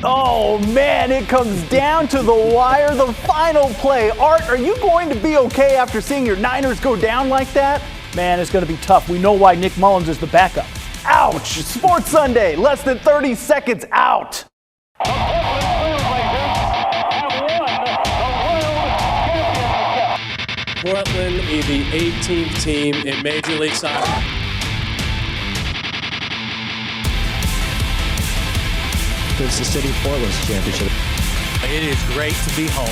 Oh man, it comes down to the wire, the final play. Art, are you going to be okay after seeing your Niners go down like that? Man, it's going to be tough. We know why Nick Mullins is the backup. Ouch! Sports Sunday, less than 30 seconds out. Portland is the 18th team in Major League Soccer. It's the City of Portland's championship. It is great to be home.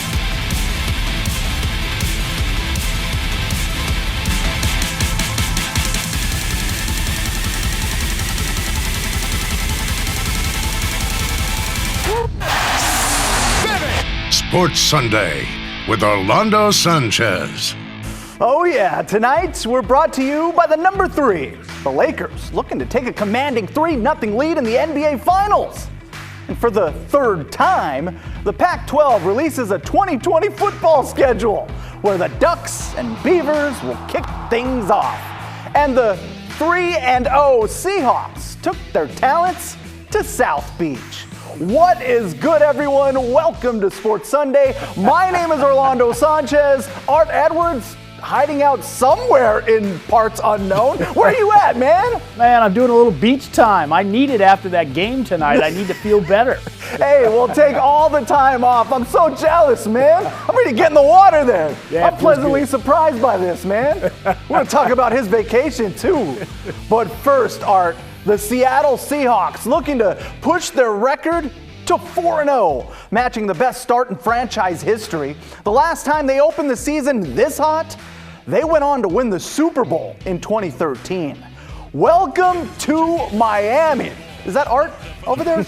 Sports Sunday with Orlando Sanchez. Oh yeah, tonight we're brought to you by the number 3, the Lakers, looking to take a commanding 3-0 lead in the NBA Finals. And for the third time, the Pac-12 releases a 2020 football schedule where the Ducks and Beavers will kick things off. And the 3-0 Seahawks took their talents to South Beach. What is good, everyone? Welcome to Sports Sunday. My name is Orlando Sanchez. Art Edwards hiding out somewhere in parts unknown. Where are you at, man? Man, I'm doing a little beach time. I need it after that game tonight. I need to feel better. Hey, we'll take all the time off. I'm so jealous, man. I'm ready to get in the water there. Yeah, I'm pleasantly surprised by this, man. We're going to talk about his vacation, too. But first, Art, the Seattle Seahawks looking to push their record to 4-0, matching the best start in franchise history. The last time they opened the season this hot, they went on to win the Super Bowl in 2013. Welcome to Miami. Is that Art over there?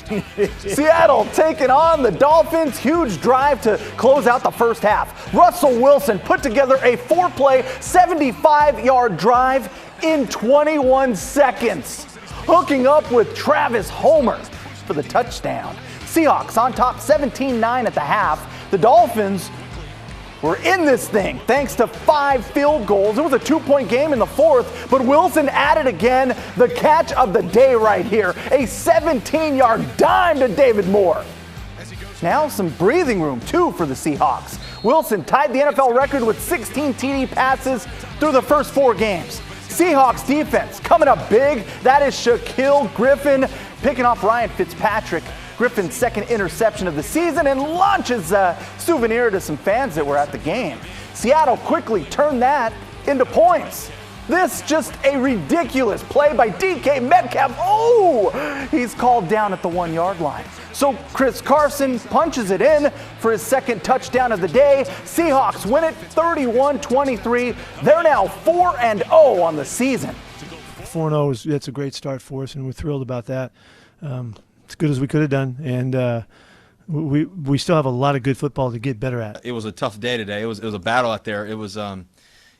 Seattle taking on the Dolphins. Huge drive to close out the first half. Russell Wilson put together a 4-play, 75-yard drive in 21 seconds, hooking up with Travis Homer for the touchdown. Seahawks on top 17-9 at the half. The Dolphins were in this thing thanks to 5 field goals. It was a 2-point game in the fourth, but Wilson added again. The catch of the day right here, a 17-yard dime to David Moore. Now some breathing room too for the Seahawks. Wilson tied the NFL record with 16 TD passes through the first 4 games. Seahawks defense coming up big. That is Shaquill Griffin picking off Ryan Fitzpatrick. Griffin's second interception of the season and launches a souvenir to some fans that were at the game. Seattle quickly turned that into points. This just a ridiculous play by DK Metcalf. Oh, he's called down at the 1-yard line. So Chris Carson punches it in for his second touchdown of the day. Seahawks win it 31-23. They're now 4-0 on the season. 4-0 that's a great start for us, and we're thrilled about that. As good as we could have done, and we still have a lot of good football to get better at. It was a tough day today. It was a battle out there. It was it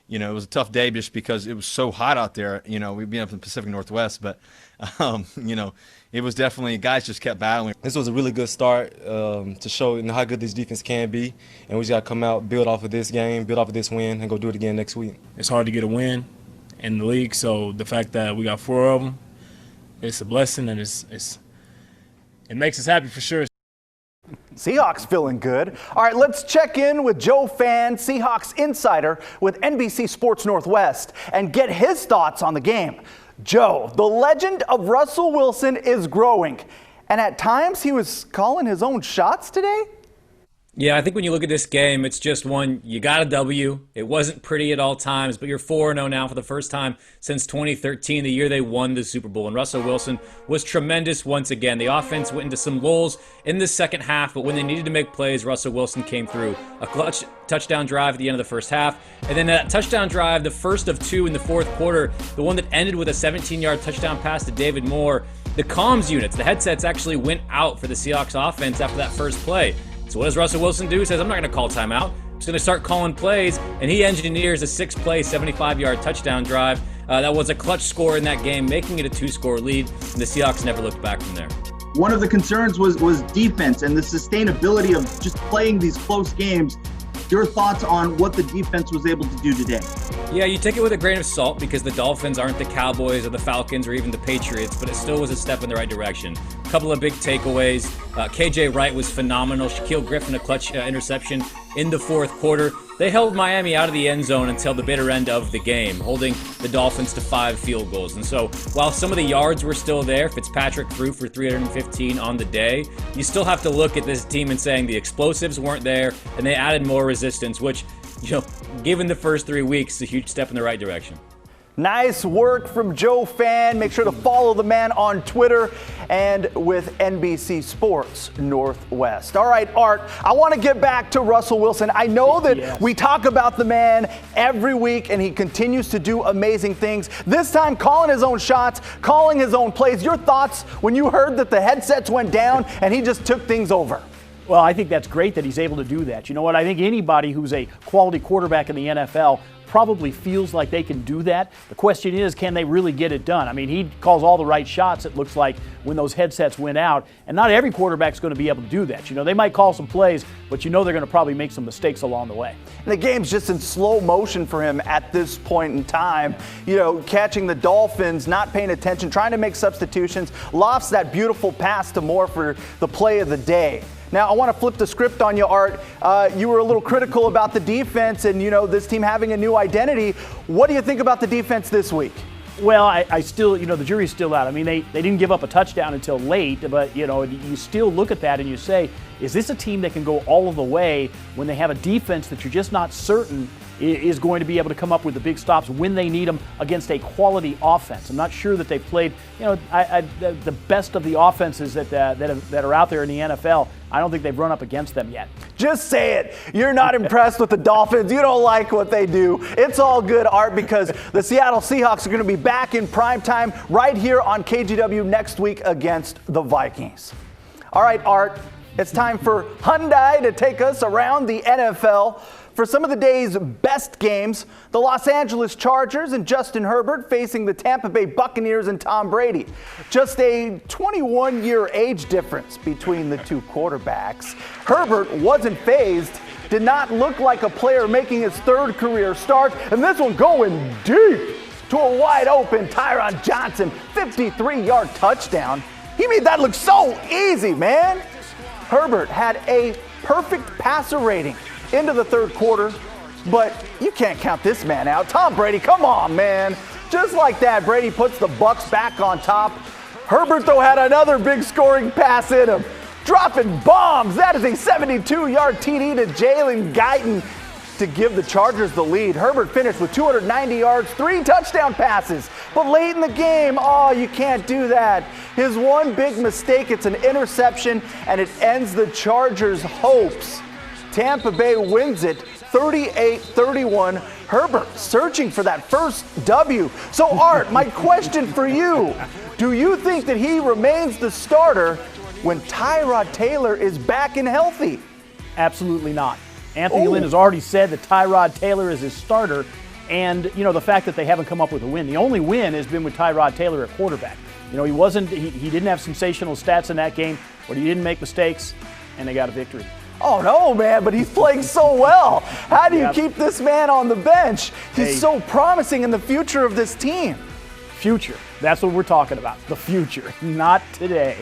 was a tough day just because it was so hot out there. We've been up in the Pacific Northwest, but it was definitely, guys just kept battling. This was a really good start to show how good this defense can be, and we just got to come out, build off of this game, build off of this win, and go do it again next week. It's hard to get a win in the league, so the fact that we got 4 of them, it's a blessing, and it makes us happy for sure. Seahawks feeling good. All right, let's check in with Joe Fan, Seahawks insider with NBC Sports Northwest, and get his thoughts on the game. Joe, the legend of Russell Wilson is growing, and at times he was calling his own shots today. Yeah, I think when you look at this game, it's just one, you got a W. It wasn't pretty at all times, but you're 4-0 now for the first time since 2013, the year they won the Super Bowl. And Russell Wilson was tremendous once again. The offense went into some lulls in the second half, but when they needed to make plays, Russell Wilson came through. A clutch touchdown drive at the end of the first half, and then that touchdown drive, the first of 2 in the fourth quarter, the one that ended with a 17-yard touchdown pass to David Moore. The comms units, the headsets actually went out for the Seahawks offense after that first play. So what does Russell Wilson do? He says, I'm not going to call timeout. I'm just going to start calling plays, and he engineers a 6-play, 75-yard touchdown drive. That was a clutch score in that game, making it a 2-score lead, and the Seahawks never looked back from there. One of the concerns was defense and the sustainability of just playing these close games. Your thoughts on what the defense was able to do today? Yeah, you take it with a grain of salt because the Dolphins aren't the Cowboys or the Falcons or even the Patriots, but it still was a step in the right direction. A couple of big takeaways. KJ Wright was phenomenal. Shaquille Griffin, a clutch interception in the fourth quarter. They held Miami out of the end zone until the bitter end of the game, holding the Dolphins to 5 field goals. And so while some of the yards were still there, Fitzpatrick threw for 315 on the day, you still have to look at this team and saying the explosives weren't there, and they added more resistance, which, given the first 3 weeks, is a huge step in the right direction. Nice work from Joe Fan. Make sure to follow the man on Twitter and with NBC Sports Northwest. All right, Art, I want to get back to Russell Wilson. I know that we talk about the man every week, and he continues to do amazing things. This time, calling his own shots, calling his own plays. Your thoughts when you heard that the headsets went down and he just took things over? Well, I think that's great that he's able to do that. You know what? I think anybody who's a quality quarterback in the NFL probably feels like they can do that. The question is, can they really get it done? I mean, he calls all the right shots, it looks like, when those headsets went out. And not every quarterback's going to be able to do that. They might call some plays, but they're going to probably make some mistakes along the way. And the game's just in slow motion for him at this point in time. Catching the Dolphins, not paying attention, trying to make substitutions, lofts that beautiful pass to Moore for the play of the day. Now, I want to flip the script on you, Art. You were a little critical about the defense and, this team having a new identity. What do you think about the defense this week? Well, I still, the jury's still out. I mean, they didn't give up a touchdown until late, but, you still look at that and you say, is this a team that can go all of the way when they have a defense that you're just not certain is going to be able to come up with the big stops when they need them against a quality offense? I'm not sure that they've played, the best of the offenses that are out there in the NFL. I don't think they've run up against them yet. Just say it. You're not impressed with the Dolphins. You don't like what they do. It's all good, Art, because the Seattle Seahawks are going to be back in primetime right here on KGW next week against the Vikings. All right, Art, it's time for Hyundai to take us around the NFL. For some of the day's best games, the Los Angeles Chargers and Justin Herbert facing the Tampa Bay Buccaneers and Tom Brady. Just a 21-year age difference between the two quarterbacks. Herbert wasn't phased, did not look like a player making his third career start, and this one going deep to a wide open Tyron Johnson 53-yard touchdown. He made that look so easy, man. Herbert had a perfect passer rating into the third quarter, but you can't count this man out. Tom Brady, come on, man. Just like that, Brady puts the Bucs back on top. Herbert, though, had another big scoring pass in him. Dropping bombs. That is a 72-yard TD to Jalen Guyton to give the Chargers the lead. Herbert finished with 290 yards, 3 touchdown passes. But late in the game, you can't do that. His one big mistake, it's an interception, and it ends the Chargers' hopes. Tampa Bay wins it 38-31. Herbert searching for that first W. So, Art, my question for you, do you think that he remains the starter when Tyrod Taylor is back and healthy? Absolutely not. Anthony Lynn has already said that Tyrod Taylor is his starter, and, the fact that they haven't come up with a win. The only win has been with Tyrod Taylor at quarterback. He didn't have sensational stats in that game, but he didn't make mistakes, and they got a victory. Oh, no, man, but he's playing so well. How do you keep this man on the bench? He's so promising in the future of this team. Future. That's what we're talking about. The future, not today.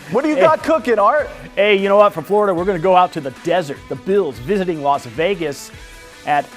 What do you got cooking, Art? Hey, you know what? From Florida, we're going to go out to the desert. The Bills visiting Las Vegas at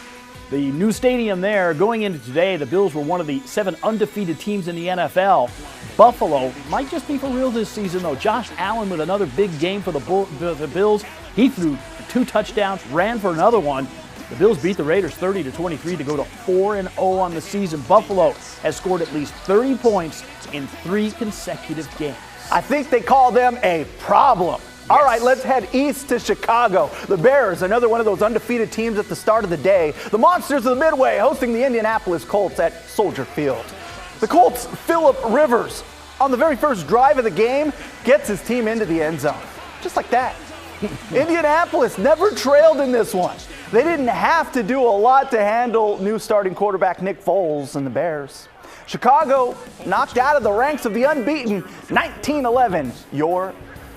the new stadium there. Going into today, the Bills were one of the 7 undefeated teams in the NFL. Buffalo might just be for real this season, though. Josh Allen with another big game for the Bills. He threw 2 touchdowns, ran for another one. The Bills beat the Raiders 30-23 to go to 4-0 on the season. Buffalo has scored at least 30 points in 3 consecutive games. I think they call them a problem. All right, let's head east to Chicago. The Bears, another one of those undefeated teams at the start of the day. The Monsters of the Midway hosting the Indianapolis Colts at Soldier Field. The Colts' Phillip Rivers, on the very first drive of the game, gets his team into the end zone. Just like that. Indianapolis never trailed in this one. They didn't have to do a lot to handle new starting quarterback Nick Foles and the Bears. Chicago knocked out of the ranks of the unbeaten 19-11, your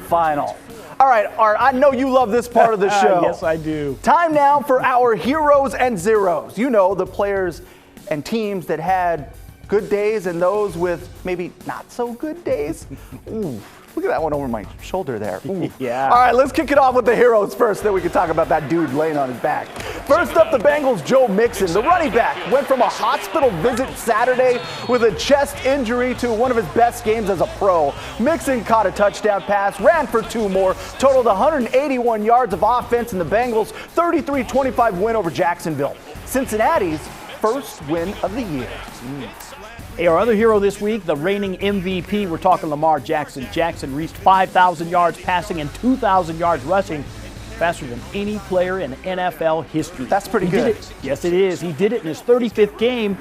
final. All right, Art, I know you love this part of the show. Yes, I do. Time now for our heroes and zeros. The players and teams that had good days and those with maybe not so good days. Ooh. Look at that one over my shoulder there. Ooh. Yeah. All right, let's kick it off with the heroes first, then we can talk about that dude laying on his back. First up, the Bengals' Joe Mixon. The running back went from a hospital visit Saturday with a chest injury to one of his best games as a pro. Mixon caught a touchdown pass, ran for 2 more, totaled 181 yards of offense in the Bengals' 33-25 win over Jacksonville. Cincinnati's first win of the year. Hey, our other hero this week, the reigning MVP, we're talking Lamar Jackson. Jackson reached 5,000 yards passing and 2,000 yards rushing, faster than any player in NFL history. That's pretty good. Did it. Yes, it is. He did it in his 35th game.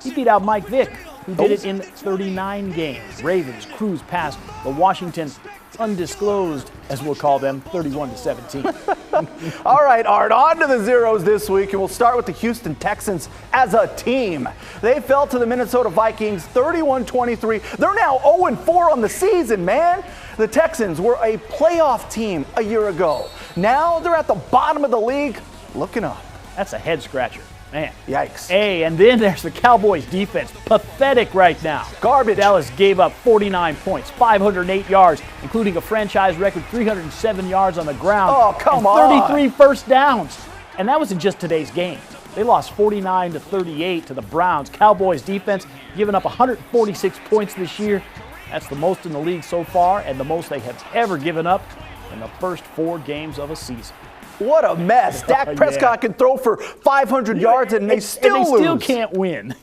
He beat out Mike Vick, who did it in 39 games. Ravens cruised past the Washington undisclosed, as we'll call them, 31-17. All right, Art, on to the zeros this week, and we'll start with the Houston Texans as a team. They fell to the Minnesota Vikings 31-23. They're now 0-4 on the season, man. The Texans were a playoff team a year ago. Now they're at the bottom of the league, looking up. That's a head scratcher. Man. Yikes. Hey, and then there's the Cowboys defense. Pathetic right now. Garbage. Dallas gave up 49 points, 508 yards, including a franchise record 307 yards on the ground. Oh, come on. 33 first downs. And that was in just today's game. They lost 49-38 to the Browns. Cowboys defense giving up 146 points this year. That's the most in the league so far and the most they have ever given up in the first 4 games of a season. What a mess. Dak Prescott can throw for 500 yards and they still lose. They still can't win.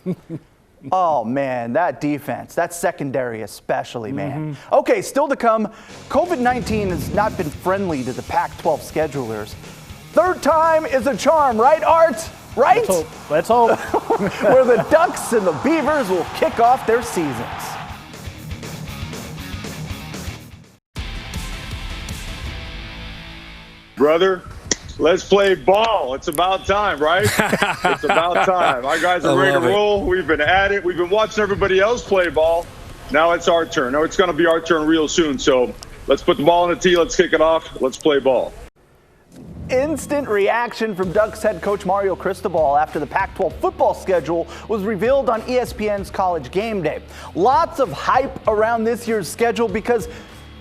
Oh, man, that defense, that secondary especially, man. Okay, still to come, COVID-19 has not been friendly to the Pac-12 schedulers. Third time is a charm, right, Art? Right? Let's hope. Where the Ducks and the Beavers will kick off their seasons. Brother, let's play ball. It's about time, right? It's about time. Our guys are ready to roll. We've been at it. We've been watching everybody else play ball. Now it's our turn. Now it's going to be our turn real soon. So let's put the ball on the tee. Let's kick it off. Let's play ball. Instant reaction from Ducks head coach Mario Cristobal after the Pac-12 football schedule was revealed on ESPN's College Game Day. Lots of hype around this year's schedule because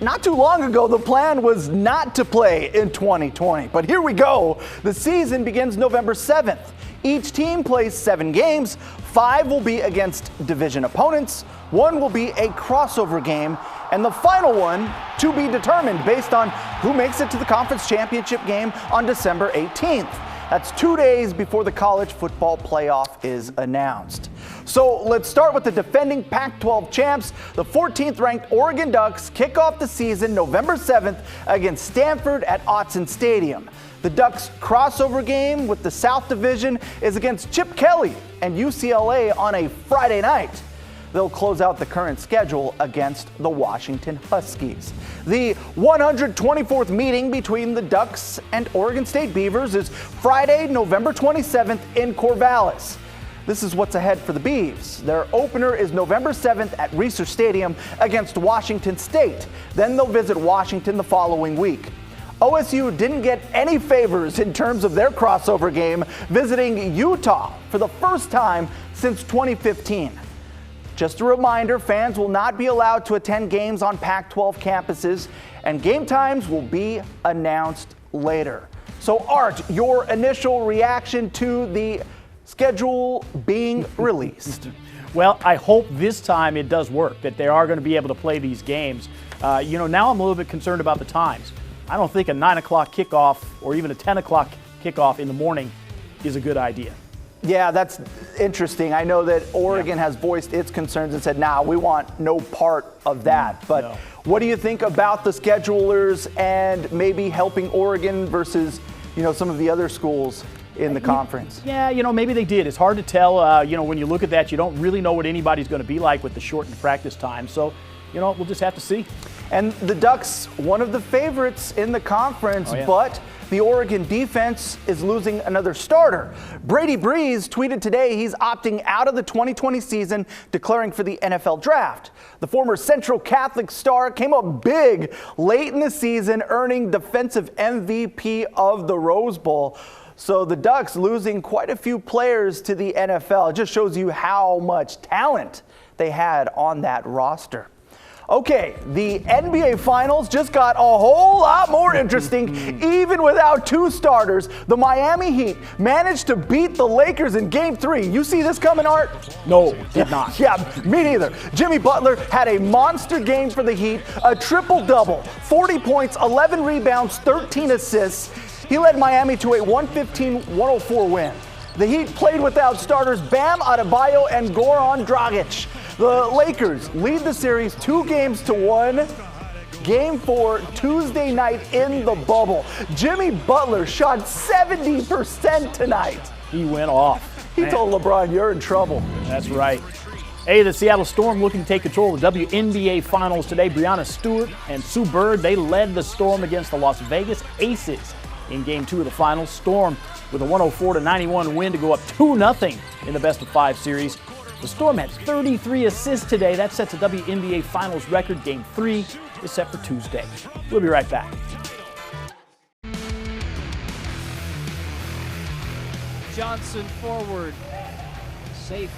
not too long ago, the plan was not to play in 2020. But here we go. The season begins November 7th. Each team plays 7 games. 5 will be against division opponents. 1 will be a crossover game. And the final one to be determined based on who makes it to the conference championship game on December 18th. That's 2 days before the college football playoff is announced. So let's start with the defending Pac-12 champs. The 14th ranked Oregon Ducks kick off the season November 7th against Stanford at Autzen Stadium. The Ducks' crossover game with the South Division is against Chip Kelly and UCLA on a Friday night. They'll close out the current schedule against the Washington Huskies. The 124th meeting between the Ducks and Oregon State Beavers is Friday, November 27th in Corvallis. This is what's ahead for the Beavs. Their opener is November 7th at Reser Stadium against Washington State. Then they'll visit Washington the following week. OSU didn't get any favors in terms of their crossover game, visiting Utah for the first time since 2015. Just a reminder, fans will not be allowed to attend games on Pac-12 campuses, and game times will be announced later. So, Art, your initial reaction to the schedule being released? Well, I hope this time it does work, that they are going to be able to play these games. Now I'm a little bit concerned about the times. I don't think a 9 o'clock kickoff or even a 10 o'clock kickoff in the morning is a good idea. Yeah, that's interesting. I know that Oregon has voiced its concerns and said, nah, we want no part of that. But what do you think about the schedulers and maybe helping Oregon versus, some of the other schools in the conference? Yeah, maybe they did. It's hard to tell. When you look at that, you don't really know what anybody's going to be like with the shortened practice time. So, we'll just have to see. And the Ducks, one of the favorites in the conference, but the Oregon defense is losing another starter. Brady Breeze tweeted today he's opting out of the 2020 season, declaring for the NFL draft. The former Central Catholic star came up big late in the season, earning defensive MVP of the Rose Bowl. So the Ducks losing quite a few players to the NFL. It just shows you how much talent they had on that roster. Okay, the NBA Finals just got a whole lot more interesting. Even without two starters, the Miami Heat managed to beat the Lakers in Game 3. You see this coming, Art? No, did not. Yeah, me neither. Jimmy Butler had a monster game for the Heat, a triple-double, 40 points, 11 rebounds, 13 assists. He led Miami to a 115-104 win. The Heat played without starters Bam Adebayo and Goran Dragic. The Lakers lead the series 2-1. Game 4, Tuesday night in the bubble. Jimmy Butler shot 70% tonight. He went off. He told LeBron, you're in trouble. That's right. Hey, the Seattle Storm looking to take control of the WNBA Finals today. Breanna Stewart and Sue Bird, they led the Storm against the Las Vegas Aces in Game 2 of the Finals. Storm with a 104-91 win to go up 2-0 in the best-of-5 series. The Storm had 33 assists today. That sets a WNBA Finals record. Game 3 is set for Tuesday. We'll be right back. Johnson forward. Safe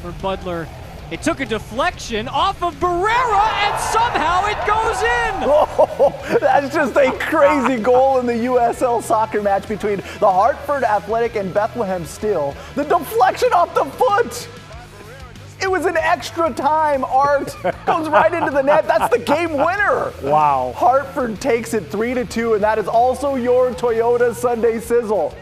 for Butler. It took a deflection off of Barrera, and somehow it goes in! Oh, that's just a crazy goal in the USL soccer match between the Hartford Athletic and Bethlehem Steel. The deflection off the foot! It was an extra time, Art. Goes right into the net. That's the game winner. Wow. Hartford takes it 3-2, and that is also your Toyota Sunday Sizzle.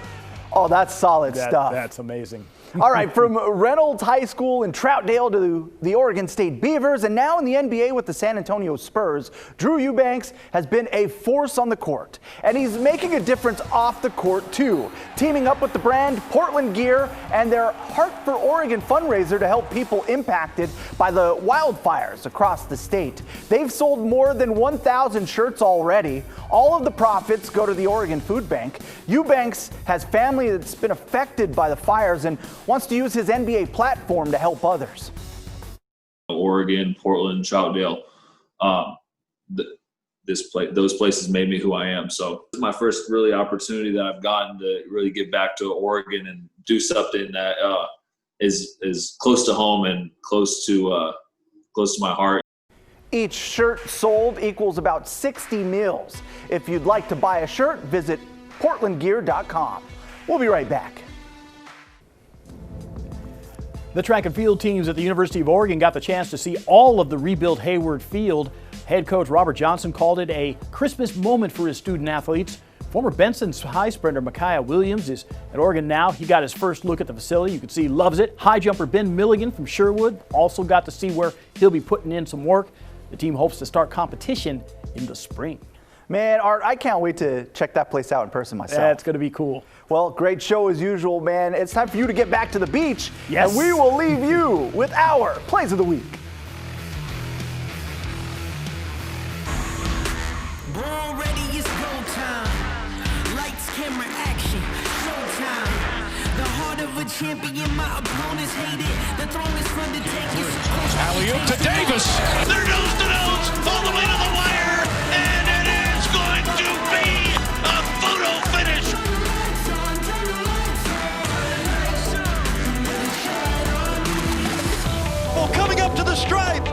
Oh, that's solid stuff. That's amazing. All right, from Reynolds High School in Troutdale to the Oregon State Beavers, and now in the NBA with the San Antonio Spurs, Drew Eubanks has been a force on the court, and he's making a difference off the court too, teaming up with the brand Portland Gear and their Heart for Oregon fundraiser to help people impacted by the wildfires across the state. They've sold more than 1,000 shirts already. All of the profits go to the Oregon Food Bank. Eubanks has family that's been affected by the fires and wants to use his NBA platform to help others. Oregon, Portland, Troutdale, those places made me who I am. So it's my first really opportunity that I've gotten to really get back to Oregon and do something that is close to home and close to my heart. Each shirt sold equals about 60 meals. If you'd like to buy a shirt, visit portlandgear.com. We'll be right back. The track and field teams at the University of Oregon got the chance to see all of the rebuilt Hayward Field. Head coach Robert Johnson called it a Christmas moment for his student athletes. Former Benson high sprinter Micaiah Williams is at Oregon now. He got his first look at the facility. You can see he loves it. High jumper Ben Milligan from Sherwood also got to see where he'll be putting in some work. The team hopes to start competition in the spring. Man, Art, I can't wait to check that place out in person myself. That's going to be cool. Well, great show as usual, man. It's time for you to get back to the beach. Yes. And we will leave you with our Plays of the Week. Already it's go time. Lights, camera, action. Showtime. The heart of a champion, my opponents hate it. The throne is for the taking. Alley-oop to Davis. They're nose to nose, all the way to the wire, and it is going to be a photo finish. Well, coming up to the stripe.